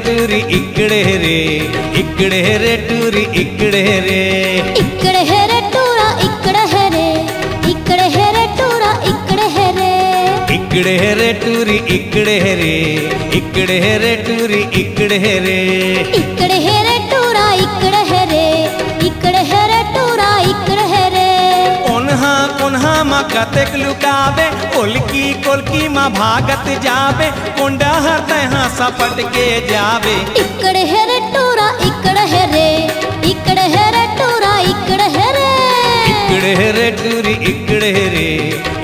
टूरी इकड़े रे, इकड़े रे टूरी इकड़े रे, इकड़े रे टूरा इकड़े रे, इकड़े रे टूरा इकड़े रे, इकड़े रे टूरी इकड़े रे, इकड़े रे टूरी इकड़े रे, इकड़े रे टूरा इकड़े रे, इकड़े रे टूरा इकड़े रे। कोन्हा कोन्हा मा कतेक लुकावे, कोलकी कोलकी मा भागत जावे, कोंडा तहा सपट के जावे। इकड़े रे टूरा इकड़े रे, इकड़े रे टूरा इकड़े रे, इकड़े रे टूरी इकड़े रे,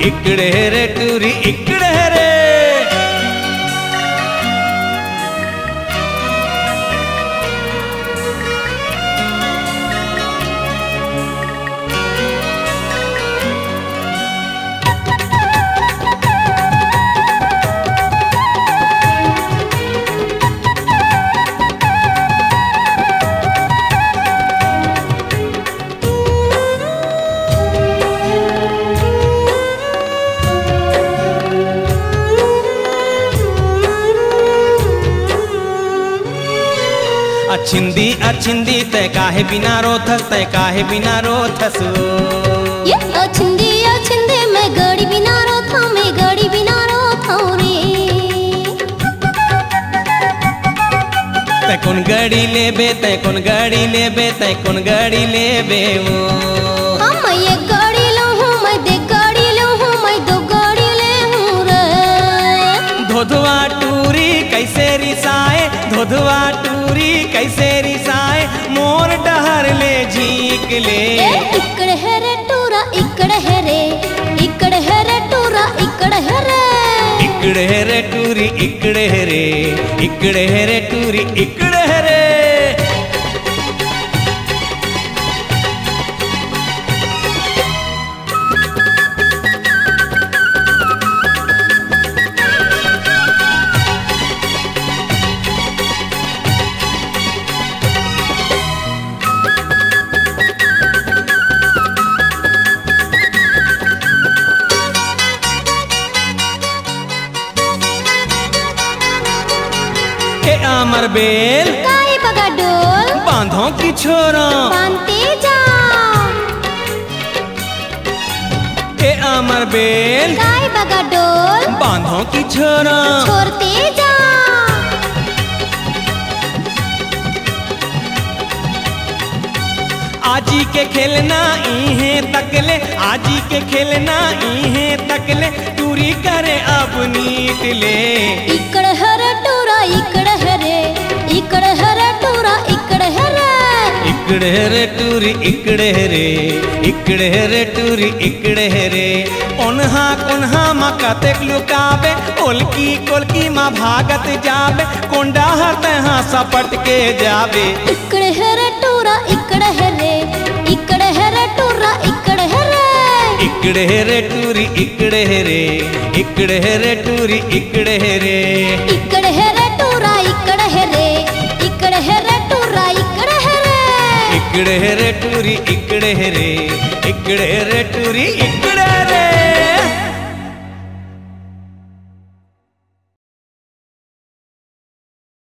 इकड़े रे टूरी इकड़े रे। अछिंदी अछिंदी तय काहे बिना रोथस, तय काहे बिना रोथस। ये अछिंदी मैं गड़ी बिना रोथा, मैं गड़ी बिना रोथा रे। तय कौन गड़ी लेबे, तय कौन गड़ी लेबे, तय कौन गड़ी लेबे वो। हम ये गड़ी लो हूँ, मैं दे गड़ी लो हूँ, मैं दो गड़ी ले हूँ रे। धोधवा टूरी कैसे रिसाए, धोधवा टूरी कैसे रिसाए, मोर डहर ले झीक ले। इकड़े रे टूरा इकड़े रे, इकड़े रे टूरा इकड़े रे, इकड़े रे टूरी इकड़े रे, इकड़े रे टूरी इकड़े रे। अमर बेल काई बगा डोल, बांधों की छोरा बांधते जा। के अमर बेल काई बगा डोल, बांधों की छोरा छोड़ते जा। आजी के खेलना इहे तकले, आजी के खेलना इहे तकले, टूरी करे अब नीट ले। इकड़े रे टूरा इकड़े रे, इकड़े रे टूरा इकड़े रे, इकड़े रे टूरी इकड़े रे, इकड़े रे टूरी इकड़े रे। कोन्हा कोन्हा मा कतेक लुकावे, कोलकी कोलकी मा भागत जावे, कोंडा तहा सपट के जावे। इकड़े रे टूरा इकड़े रे, इकड़े रे टूरा इकड़े रे, इकड़े रे टूरी इकड़े रे, इकड़े रे टूरी इकड़े रे, इकड़े रे टूरा इकड़े रे, इकड़े रे टूरा इकड़े रे, इकड़े रे टूरी इकड़े रे, इकड़े रे टूरी इकड़े